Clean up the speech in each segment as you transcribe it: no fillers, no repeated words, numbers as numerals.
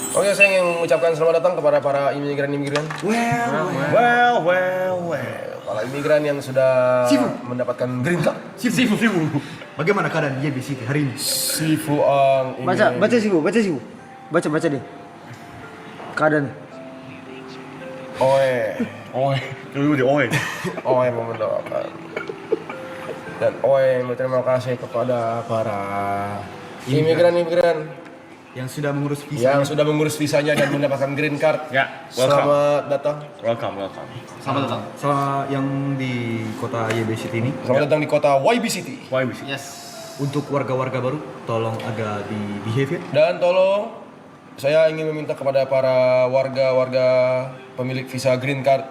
Oke, saya ingin mengucapkan selamat datang kepada para imigran-imigran. Well. Para imigran yang sudah mendapatkan green card. Sifu. Bagaimana keadaan YB City hari ini? Sifu ang ingin... Baca Sifu. Baca deh. Keadaan. Oe mau mendoakan. Dan Oe berterima kasih kepada para imigran Yang sudah mengurus visanya dan mendapatkan green card. Ya, Selamat datang. welcome. Selamat datang. Yang di kota YB City ini. Selamat datang di kota YB City. Yes. Untuk warga-warga baru, tolong agak di behave ya. Dan tolong, saya ingin meminta kepada para warga-warga pemilik visa green card,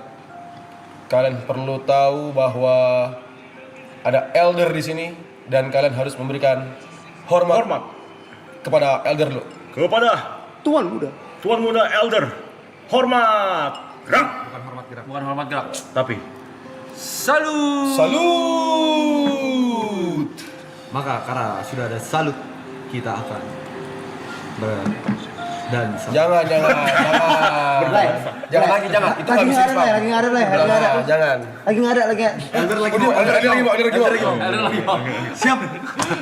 kalian perlu tahu bahwa ada elder di sini dan kalian harus memberikan hormat kepada elder lo. Kepada Tuan muda. Tuan Muda Elder, hormat gerak. Bukan hormat gerak. Tapi Salut. Maka karena sudah ada salut, kita akan dan Jangan. Jangan lagi. Itu nggak bisa spam. Lagi nggak ada. Jangan. Lagi nggak ada. elder lagi mau. Ada lagi. Siap.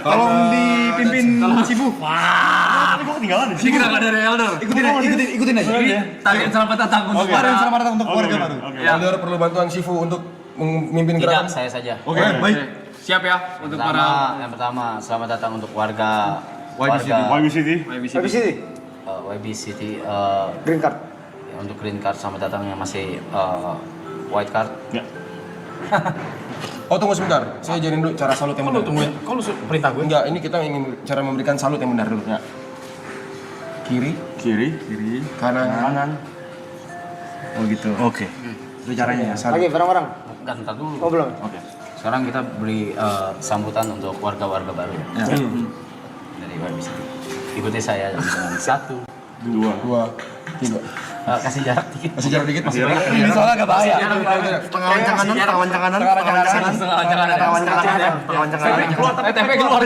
Tolong dipimpin Sifu. tadi gua ketinggalan di Ini kita nggak dari elder. Ikutin aja. Tarian selamat datang untuk para. Selamat datang untuk keluarga baru. Elder perlu bantuan Sifu untuk memimpin gerakan. Tidak, saya saja. Oke, baik. Siap ya untuk para Yang pertama, selamat datang untuk warga YB City. Habis ini YB City. green card. Ya, untuk green card selamat datang yang masih white card. Ya. Oh tunggu sebentar, saya ajarin dulu cara salut yang benar. Tunggu ya. Kau lu perintah gue? Enggak, ini kita ingin cara memberikan salut yang benar dulu. Ya. Kiri, kanan. Oh gitu. Oke. Itu caranya ya. Salut. Lagi bareng-bareng. Ntar dulu. Oh belum. Oke. Sekarang kita beri sambutan untuk warga-warga baru ya. Dari YB City. Ikuti saya dengan 1, 2, 3. kasih jarak dikit. Masih jarak dikit. Ini soalnya agak bahaya. Pengawan kanan. TP keluar.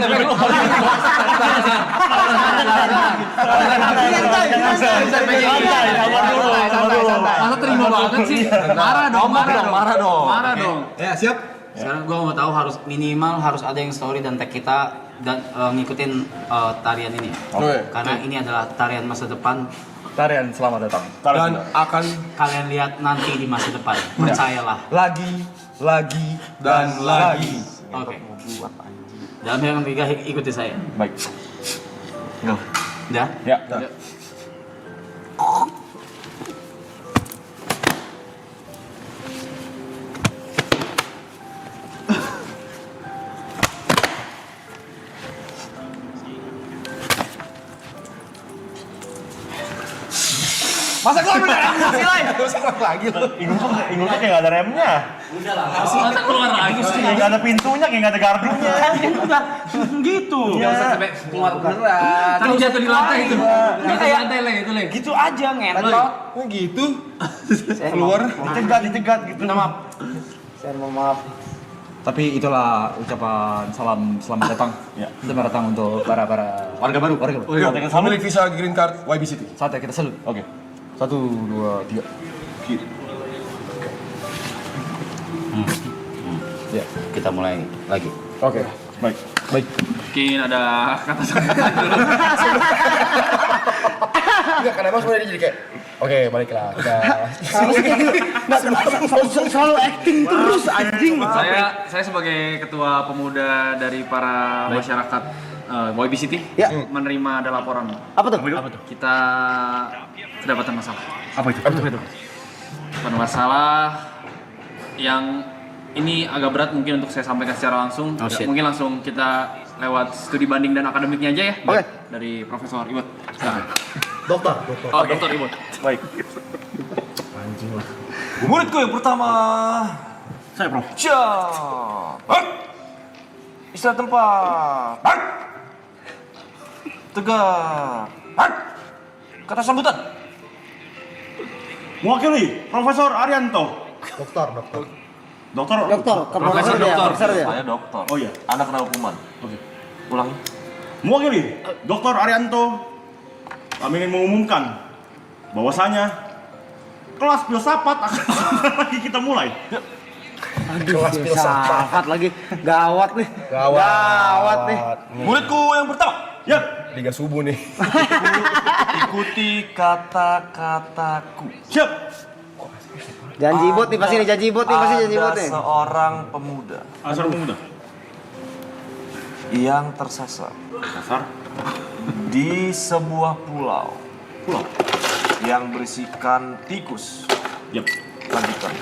Masa terima banget sih? Marah dong. Ya, siap. Sekarang gua mau tahu minimal harus ada yang story dan tag kita dan ngikutin tarian ini. Oke. Karena ini adalah tarian masa depan. Tarian selamat datang. Dan akan Kalian lihat nanti di masa depan. Percayalah. Lagi dan lagi. Oke. Dalam yang ketiga ikuti saya. Baik. Go. Udah? Ya. Masa keluar beneran? lagi loh. Ingusnya kayak nggak ada remnya. Masa keluar lagi sih? Kayak nggak ada pintunya, kayak nggak ada gardunya. Gitu. Nggak usah sampai keluar beneran. Tadi jatuh di lantai itu. Jatuh di lantai itu le. Gitu aja ngentot. Oh gitu. Keluar. Dicegat gitu. Maaf. Saya mohon maaf. Tapi itulah ucapan selamat datang. Ya. Selamat datang untuk para warga baru. Pemilik visa green card YB City. Saatnya kita salut. Oke. 1, 2, 3. Kiri. Ya, kita mulai lagi. Oke. Baik. Mungkin ada kata sambutan dulu. Enggak, karena emang sebenarnya jadi kayak oke, baliklah kita. Selalu acting terus anjing. Saya sebagai ketua pemuda dari para masyarakat YB City Ya. menerima ada laporan. Apa tuh? Kita kedapatan masalah. Apa itu? Bukan masalah yang ini agak berat mungkin untuk saya sampaikan secara langsung. Oh, shit. Mungkin langsung kita lewat studi banding dan akademiknya aja ya. Oke. Dari Profesor Iwet. Silakan. Dokter. Oh, Dokter Iwet. Baik. Muridku yang pertama. Saya Prof. Siap. Istirahat tempat. Tegak. Kata sambutan. Mewakili Profesor Arianto. Dokter. Dokter. Profesor dia. Saya dokter. Oh iya, anak kena hukuman. Oke. Ulangi. Mewakili Dokter Arianto, kami ingin mengumumkan bahwasanya kelas filsafat akan lagi kita mulai. Kelas filsafat lagi. Gawat nih. Gawat nih. Muridku yang pertama, ya. Liga subuh nih. Ikuti kata-kataku. Siap. Janji bot nih pasti nih, janji bot nih pasti janji bot Ada nih. seorang pemuda Asal pemuda. yang tersasar Dasar. di sebuah pulau Pulau. yang berisikan tikus. Yap. Lanjutkan.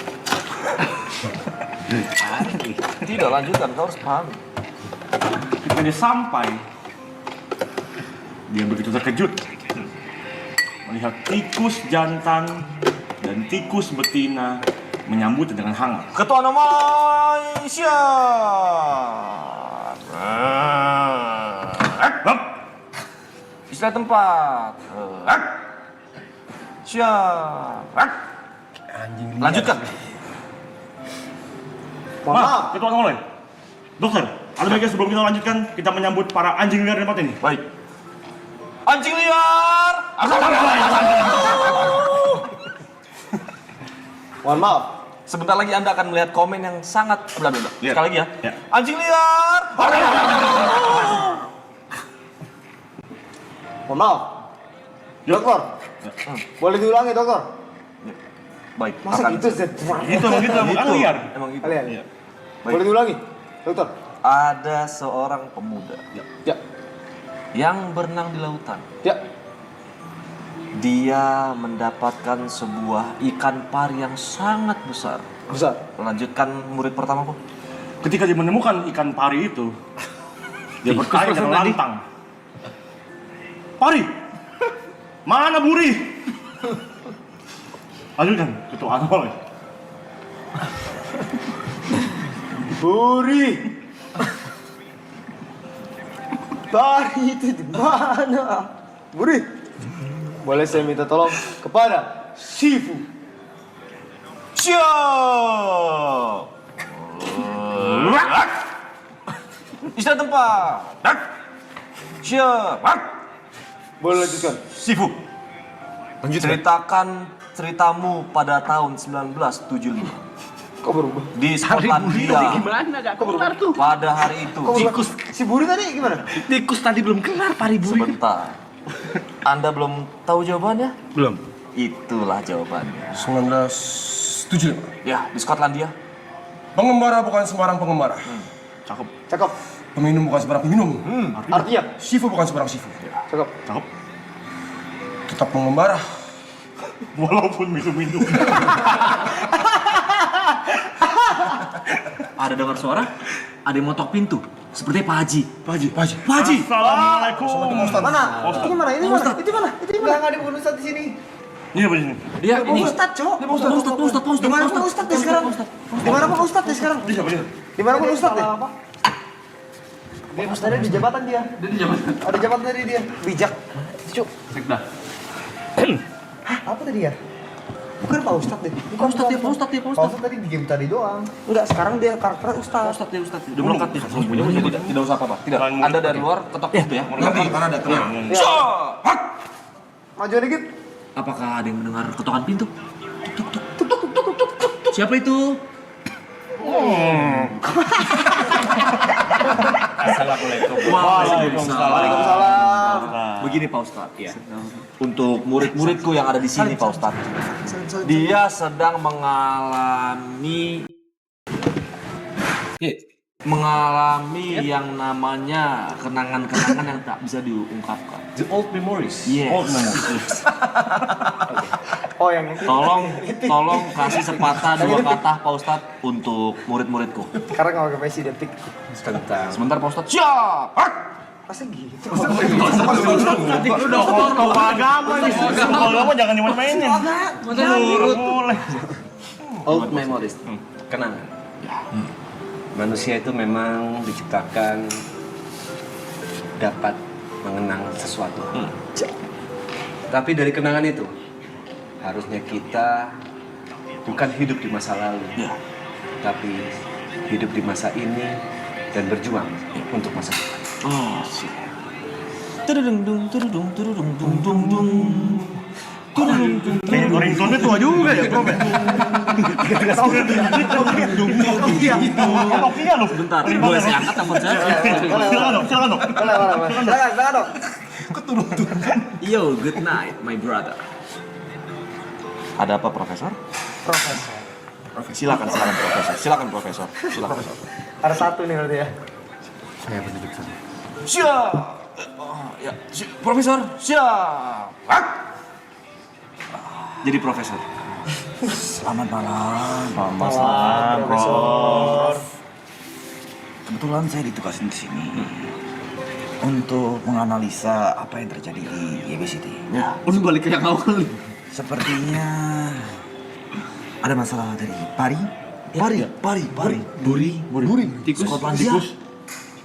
Tidak, lanjutkan, kau harus paham. Ketika dia sampai, dia begitu terkejut melihat tikus jantan dan tikus betina menyambut dengan hangat. Ketua Malaysia. Istilah tempat. Siap. Lanjutkan. Maaf, ketua mulai. Dokter, ada baiknya sebelum kita lanjutkan, kita menyambut para anjing liar di tempat ini. Baik. Anjing liar. Mohon maaf. Sebentar lagi Anda akan melihat komen yang sangat bla. Lihat. Sekali lagi ya. Ya. Anjing liar. Mohon maaf. Dokter. Boleh diulangi, dokter? Baik. Masa akan- gitu, Zed? Gitu, kan liar. Emang gitu. Kalian. Iya. Boleh diulangi, dokter? Ada seorang pemuda Ya. yang berenang di lautan. Ya. Dia mendapatkan sebuah ikan pari yang sangat besar. Besar. Lanjutkan murid pertamaku. Ketika dia menemukan ikan pari itu, dia bertanya dengan lantang. Pari, mana buri? Lanjutkan, ketua mulai. Buri. Pari itu di mana? Buri. Boleh saya minta tolong kepada Sifu. Siap. Istilah tempat. Siap. Boleh lanjutkan. Sifu. Ceritakan ceritamu pada tahun 1975 Kok berubah? di Skotlandia. Pada hari itu. Tikus. Si Buri tadi gimana? Tikus tadi belum kelar pari buri. Sebentar. Anda belum tahu jawabannya? Belum. Itulah jawabannya. 1975. Ya, di Skotlandia. Pengembara bukan sembarang pengembara. Cakep. Cakep. Peminum bukan sembarang peminum. Artinya? Sifu bukan sembarang sifu. Cakep. Cakep. Tetap pengembara. Walaupun minum-minum. Ada dengar suara? Ada yang motok pintu. Seperti Pak Haji. Pak Haji. Assalamualaikum. Mana? Ini mana? Ini mana? Itu mana? Itu mana? Enggak ada bukan Ustaz di sini. Ini apa ini? Dia ini. Ustaz, Cok. Ustaz. Di mana pun Ustaz deh sekarang? Di mana pun Ustaz deh sekarang? Ini siapa ini? Di mana pun Ustaz deh. Dia Ustaznya di jabatan dia. Dia di jabatan. Ada jabatan dari dia. Bijak. Cuk. Sekda. Hah? Apa tadi ya? Bukan Pak Ustaz deh. Bukan Pak Ustaz, Pak Ustaz tadi di game tadi doang. Enggak, sekarang dia karakter Ustaz. Dia Ustaz. Udah melekat nih. Tidak usah apa-apa. Tidak. Anda dari luar ketok pintu ya. Nanti karena ada tenang. Maju dikit. Apakah ada yang mendengar ketukan pintu? Tuk. Siapa itu? Assalamualaikum. Waalaikumsalam. Begini Pak Ustadz ya. Untuk murid-muridku yang ada di sini Pak Ustadz. Dia sedang mengalami yang namanya kenangan-kenangan yang tak bisa diungkapkan. The old memories. Yes. Oh, memories. Oh, yang ini. Tolong kasih sepatah dua kata Pak Ustadz untuk murid-muridku. Sekarang nggak pakai Messi detik. Sebentar Pak Ustadz. Siap. Masa gitu? Udah tokoh agama nih. Tokoh agama jangan dimain-mainin. Boleh. Old memories. Kenangan. Manusia itu memang diciptakan dapat mengenang sesuatu. Tapi dari kenangan itu harusnya kita bukan hidup di masa lalu, tapi hidup di masa ini dan berjuang untuk masa depan. Oh, siap. Tudung. Kayaknya ringtone-nya tua juga ya, Prof. Topinya loh. Bentar, boleh saya angkat telepon saya? Silakan dong. Silakan dong. Yo, good night, my brother. Ada apa, Profesor? Profesor. Silakan Profesor. Silakan Profesor. Ada satu nih berarti ya. Saya penunjuk sana. Siap. Ya, Profesor, siap. Jadi Profesor. Selamat malam. Malam, Prof. Kebetulan saya ditugasin di sini untuk menganalisa apa yang terjadi di YB City. Ya. Ini balik ke yang awal nih. Sepertinya ada masalah dari Pari. Buri. Tikus. Tikus.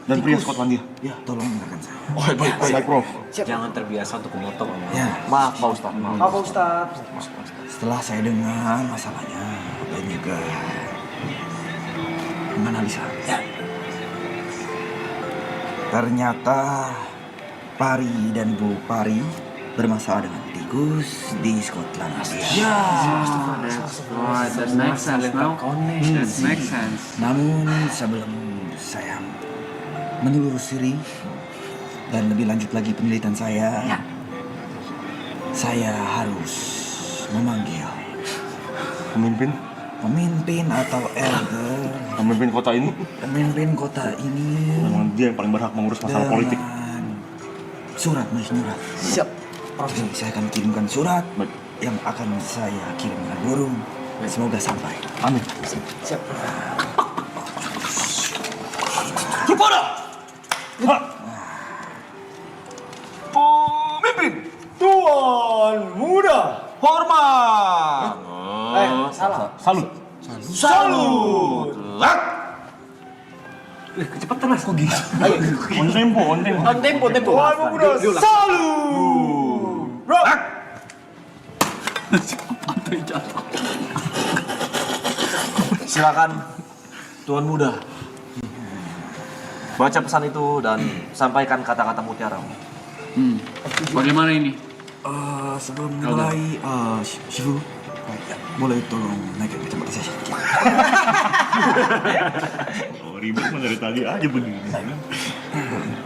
Dan pria Skotlandia. Ya, tolong dengarkan saya. Oh, baik, Prof. Jangan terbiasa untuk memotong. Ya, Maaf, Pak Ustadz. Apa Ustaz? setelah saya dengar masalahnya dan juga menganalisa, ternyata Pari dan Bu Pari bermasalah dengan tikus di Skotlandia. Right, that makes sense now. That makes sense. Namun sebelum saya menelusuri dan lebih lanjut lagi penelitian saya harus memanggil pemimpin atau elder, Pemimpin kota ini pemimpin kota ini memang dia yang paling berhak mengurus masalah politik. surat menyurat. Siap. Jadi saya akan kirimkan surat Baik. yang akan saya kirimkan burung. Semoga sampai. Amin. Siap. Pemimpin. Tuan muda. Hormat. Salah. Salut. Salut. Kecepatan lah kok gitu. On tempo. Tempo. Tuan muda. Salut. Bro. Silakan Tuan Muda. Baca pesan itu dan sampaikan kata-kata mutiara. Bagaimana ini? Sebelum mulai, Shifu, boleh tolong naikkan kecepatan saya sedikit. Oh, ribet mah dari tadi aja begini.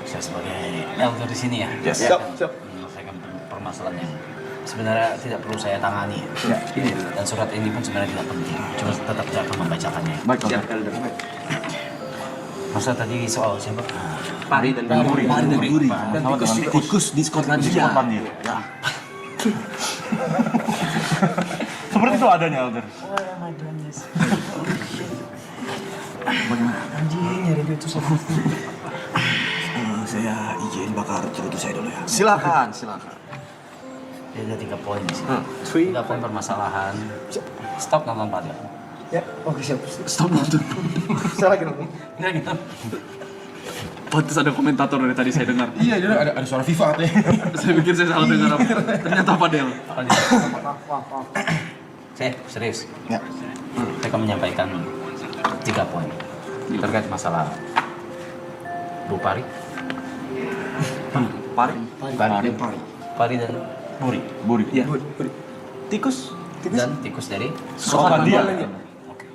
Saya sebagai elder di sini ya. Yes. Siap. Menyelesaikan permasalahan yang sebenarnya tidak perlu saya tangani. Dan surat ini pun sebenarnya tidak penting. Cuma tetap saya akan membacakannya. Baik, Elder. Masa tadi soal siapa? Pari dan Buri. Dan Tikus di Skotlandia. Skotlandia. Seperti itu adanya, Elder. Anjing nyari duit tuh sama. Saya izin bakar cerutu saya dulu ya. Silakan. Dia ada 3 poin di sini. 3 poin permasalahan. Stop nonton Padel. Ya, oke siap. Stop nonton. Saya lagi nonton. Ya gitu. Pantes ada komentator dari tadi saya dengar. Iya, dia ada suara FIFA katanya. Saya pikir saya salah dengar apa. Ternyata Padel. Maaf. Saya serius. Ya. Saya akan menyampaikan 3 poin terkait masalah Bu Pari. Pari dan Buri. Iya. Tikus dan tikus dari Skotlandia. Oke.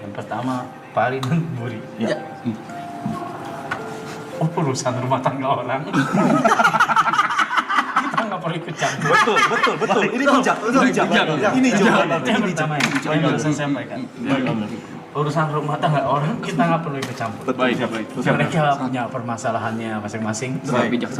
Yang pertama Pari dan Buri. Ya. Oh, urusan rumah tangga orang. Kita nggak perlu ikut campur. Betul. Ini bijak. Ini jawaban. Yang pertama ya, poin yang saya sampaikan. Urusan rumah tangga orang kita nggak perlu ikut campur. Baik. Mereka punya permasalahannya masing-masing. Sangat bijak.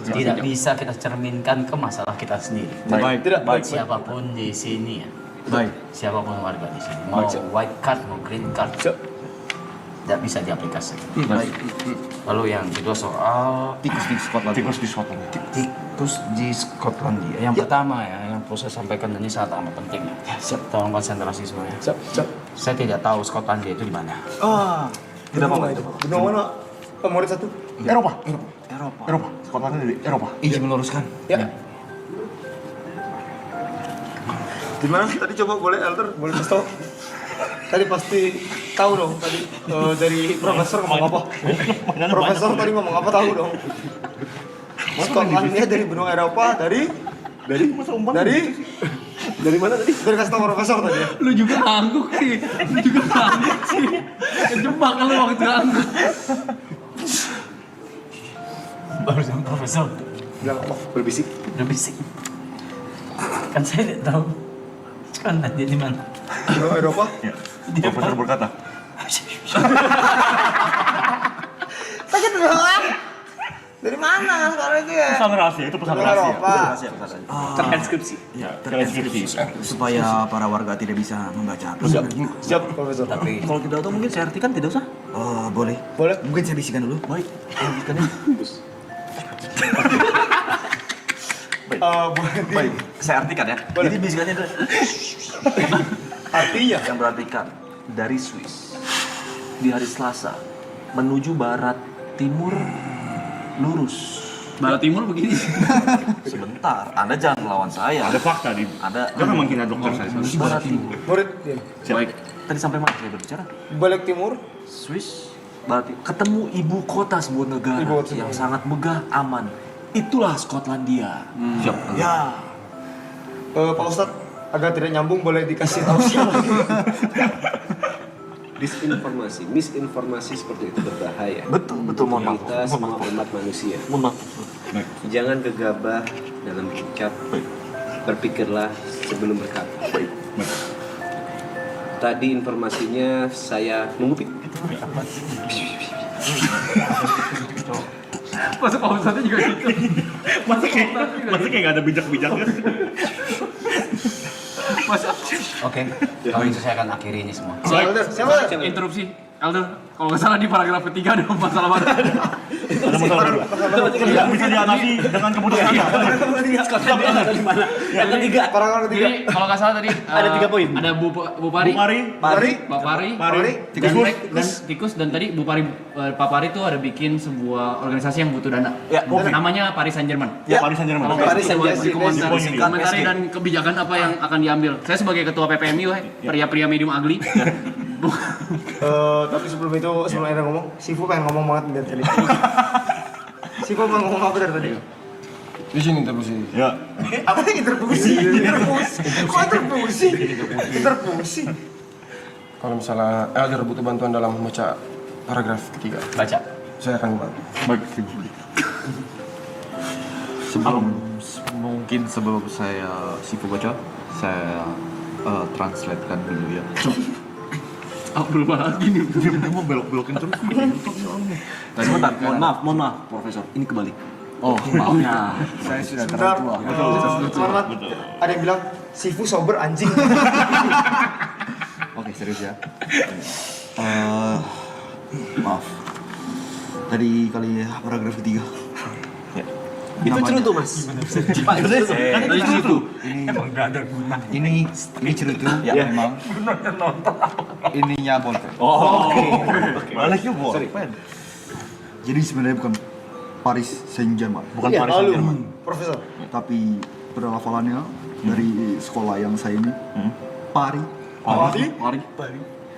Tidak bisa kita cerminkan ke masalah kita sendiri. Baik. Siapapun di sini ya. Baik. Siapapun warga di sini. Mau white card, mau green card. Tidak bisa diaplikasikan. Lalu yang kedua soal Tikus di Skotlandia. tikus di Skotlandia. Yang pertama ya, yang perlu saya sampaikan ini sangat amat penting. Tolong konsentrasi semuanya. Saya tidak tahu Skotlandia itu di mana. Tidak apa-apa. Benua mana? Murid satu. Eropa. Skotlandia dari Eropa. Izin meluruskan. Ya. Gimana tadi coba boleh elder, boleh kasih tau? Tadi pasti tahu dong tadi dari profesor ngomong apa? Profesor tadi ngomong apa tahu dong? Skotlandia dari benua Eropa dari masa umpan dari mana tadi? Dari kasih tau profesor tadi ya? Lu juga ngangguk sih. Kejebak lu waktu ngangguk. Barusan profesor Bilang apa? Berbisik. berbisik. Kan saya tidak tahu. Kan dia di mana? Eropa? Ya. Profesor berkata, Sakit doang. Dari mana sekarang itu ya? pesan rahasia, itu pesan Dari rahasia. Eropa. Transkripsi. Ya, transkripsi. Supaya para warga tidak bisa membaca. Siap, Profesor. Tapi kalau tidak tahu mungkin saya artikan tidak usah. Oh, boleh. Boleh? Mungkin saya bisikan dulu. Baik, artikannya. Baik, saya artikan ya. Jadi bisikannya adalah Artinya? yang berartikan dari Swiss di hari Selasa menuju barat timur lurus. Barat timur begini. Sebentar, Anda jangan melawan saya. Ada fakta di. Ada Jangan menghina dokter saya. menuju barat timur. Murid, ya. Baik. Tadi sampai mana saya berbicara? Balik timur. Swiss berarti ketemu ibu kota sebuah negara Ibu kota yang sangat megah, aman. Itulah Skotlandia. Siap. Ya. Pak Ustadz, agak tidak nyambung boleh dikasih tahu siapa? Disinformasi, misinformasi seperti itu berbahaya. Betul, mohon maaf. Kita semua umat manusia. Mohon maaf. Jangan gegabah dalam berucap. Berpikirlah sebelum berkata. Tadi informasinya saya mengupik. Masa Pak Ustadznya juga gitu. Masa kayak gak ada bijak-bijaknya. Oke, kalau itu saya akan akhiri ini semua. Siapa? Interupsi. Elder, kalau nggak salah di paragraf ketiga ada masalah baru. Ada masalah berdua. Tidak bisa diatasi dengan kemudahan. Yang ketiga. Paragraf ketiga. Jadi kalau nggak salah tadi Ada 3 poin. Ada Bu Pari, Pari. Pak Pari, dan Tikus dan tadi Bu Pari, Pak Pari itu ada bikin sebuah organisasi yang butuh dana. Ya, oke. Namanya Paris Saint-Germain. Ya, Paris Saint-Germain. Paris Saint-Germain. Komentari dan kebijakan apa yang akan diambil. Saya sebagai ketua PPMI, pria-pria medium ugly. Tapi sebelum Anda ngomong, Sifu pengen ngomong banget dari tadi. Sifu pengen ngomong apa dari tadi? Di sini interupsi. Ya. Apa yang interpusi? Kok interpusi? Kalau misalnya Elder butuh bantuan dalam membaca paragraf ketiga, Baca. saya akan membantu. Baik. Mungkin sebelum saya Sifu baca, saya translatekan dulu ya. Belum lagi nih. Dia mau belok-belokin terus. Sebentar, mohon maaf, Profesor. Ini kebalik. Oh, maaf. Saya sudah Sebentar. terlalu tua. Selamat. Ada yang bilang Sifu sober anjing. Oke, serius ya. Maaf. Tadi kali ya paragraf ketiga. Ya. Itu cerutu, Mas. Pak, Tadi cerutu. Ini cerutu ya memang. Ininya bolpen. Oh, oke. Baliknya boleh. Jadi sebenarnya bukan Paris Saint-Germain, Bukan Iya, Paris lalu, Saint-Germain. Profesor. tapi pelafalannya dari sekolah yang saya ini Paris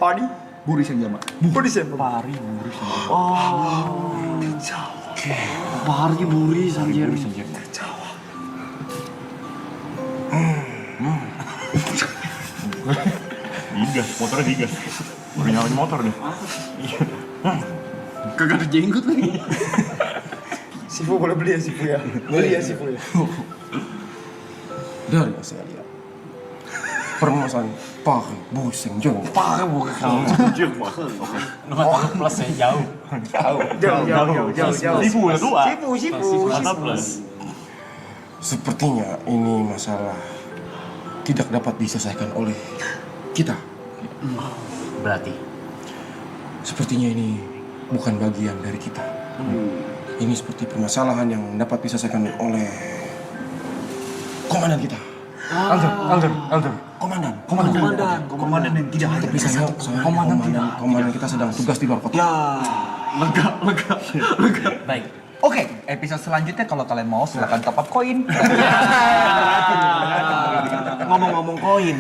Padi. Buri Saint-Germain. Budi siapa? Pari Buri Saint-Germain. Digas, motornya digas. Udah nyalain motor deh. Kagak ada jenggot lagi. Sifu boleh beli ya Sifu ya. Beli ya Sifu ya. Dari yang saya lihat, permasalahan Paris Saint-Germain. Plus saya jauh. Jauh. Sifu ya dua. Sifu. Mata plus. Sepertinya ini masalah tidak dapat diselesaikan oleh kita. Berarti Sepertinya ini bukan bagian dari kita. Ini seperti permasalahan yang dapat diselesaikan oleh komandan kita. Elder. Komandan yang tidak hanya bisa komandan kita sedang tugas di luar kota. Lega. Baik. Oke, episode selanjutnya kalau kalian mau silakan top up koin. Ngomong-ngomong koin.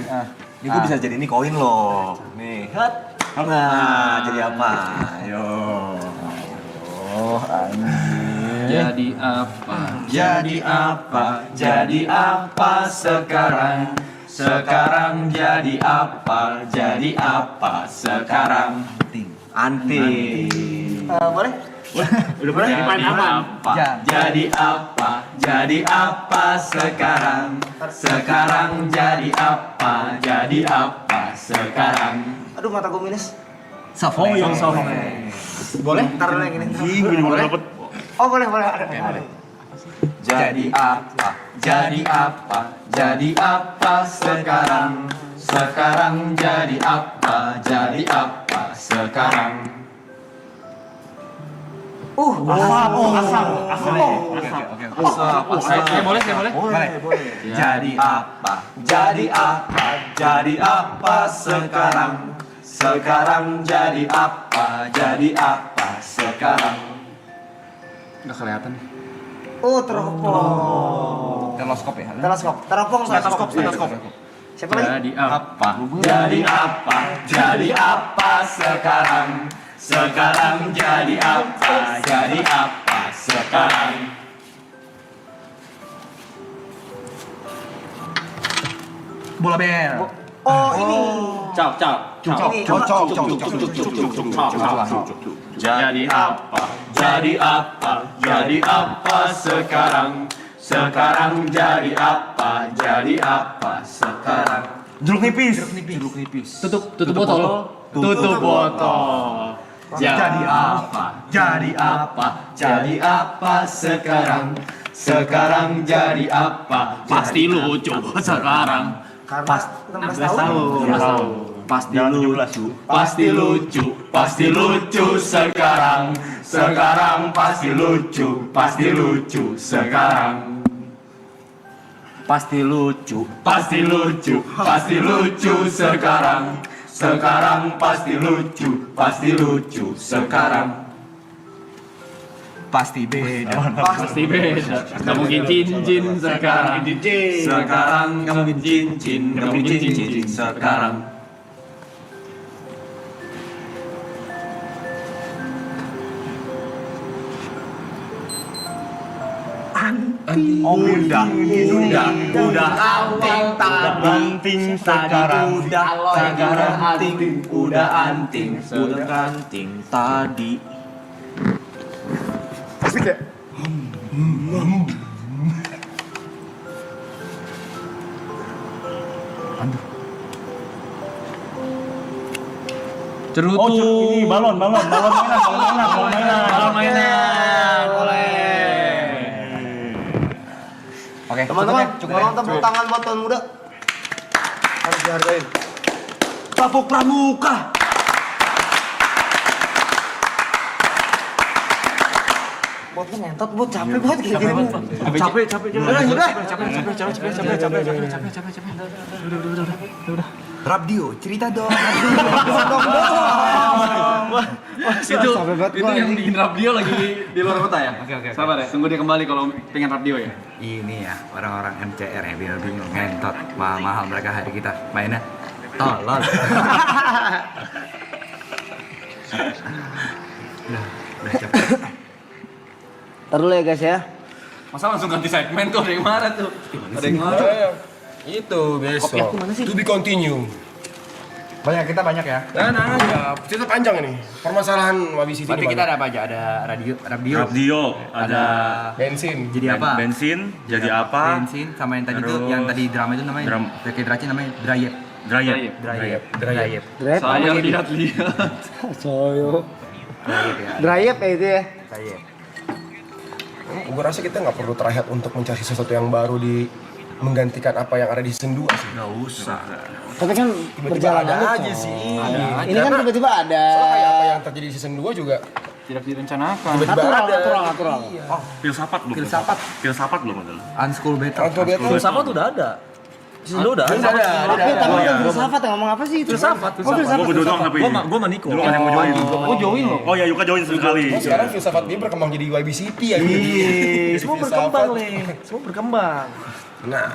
Ini gue bisa jadi ini koin loh. Nih, hat. Nah, jadi apa? Ayo. Jadi apa? jadi apa? Jadi apa sekarang? Sekarang jadi apa? Jadi apa sekarang? Anting. Boleh? Udah pernah Jadi apa? Jadi apa? Jadi apa sekarang? Sekarang jadi apa? Jadi apa sekarang? Aduh, mata gue minus. Oh, yang Boleh? Ntar dulu yang ini. Boleh dapet. Oh, boleh. Ada. Jadi apa? Jadi apa? Jadi apa sekarang? Sekarang jadi apa? Jadi apa sekarang? Saya boleh? Jadi apa? Jadi apa? Jadi apa sekarang? Sekarang jadi apa? Jadi apa sekarang? Nggak kelihatan. Oh, teropong. Teleskop ya? Teropong. Siapa lagi? Jadi apa? Jadi apa? Jadi apa sekarang? Sekarang jadi apa? Jadi apa sekarang? Bola bel. Oh, ini. Cap. Ini Jadi apa? Jadi apa? Jadi apa sekarang? Sekarang jadi apa? Jadi apa sekarang? Jeruk nipis. Tutup botol. Tutup botol. Jadi apa? Jadi apa? Jadi apa sekarang? Sekarang jadi apa? Pasti lucu sekarang. Pas 16 tahun. Pasti lucu. Pasti lucu. Pasti lucu sekarang. Sekarang pasti lucu. Pasti lucu sekarang. Pasti lucu. Pasti lucu. Pasti lucu sekarang. Sekarang pasti lucu. Pasti lucu sekarang. Pasti beda. Pasti beda. Nggak mungkin cincin sekarang. Sekarang nggak mungkin cincin. Nggak mungkin cincin sekarang. Udah Anting sekarang. Sekarang anting. Udah anting. udah kanting tadi. Pasti kayak Cerutu. Ini balon mainan. Boleh. Oke, teman-teman, cukup tolong tepuk tangan buat tahun muda. Harus dihargain. Tapuk pramuka. Buat ngentot, buat capek banget kayak gini. Capek. Rabdio, cerita dong. Itu yang bikin radio lagi di luar kota ya? Oke. Sabar ya, tunggu dia kembali kalau pengen radio ya. Ini ya orang-orang MCR ya biar bingung ngentot mahal mereka hari kita mainnya tolol. Udah cepet. Ntar dulu ya guys ya. Masa langsung ganti segmen tuh, ada yang marah tuh. Ada yang marah. Itu besok. Kopi aku mana sih? To be continue. Kita banyak ya. Nah, ya, cerita panjang ini. Permasalahan Wabi City. Tapi di kita mana? ada apa aja? Ada radio, Radio, ada bensin. jadi apa? bensin, jadi apa? Bensin sama yang tadi Terus tuh, yang tadi drama itu namanya. drum. Pakai deraci namanya Drayep. Drayep. Drayep. Saya lihat-lihat. Soyo. Drayep ya. Drayep ya itu ya. Drayep. Gue rasa kita nggak perlu terakhir untuk mencari sesuatu yang baru di menggantikan apa yang ada di season 2 sih. Nggak usah. Tapi kan berjalan ada aja sih. Ini kan tiba-tiba ada. Soalnya kayak apa yang terjadi di season 2 juga Tidak direncanakan. tiba-tiba ada. Natural. Filsafat belum? Filsafat belum ada. Unschool better. Orang tua beta. Filsafat udah ada. Season 2 udah ada. Tapi kan filsafat yang ngomong apa sih itu? Filsafat. Oh, filsafat. Gue doang tapi. Gua sama Niko. Dulu kan yang mau join. Oh join loh. Oh ya, Yuka join sekali. Sekarang filsafat dia berkembang jadi YB City ya. Iya, semua Filsafat. berkembang, Le. Semua berkembang. Nah,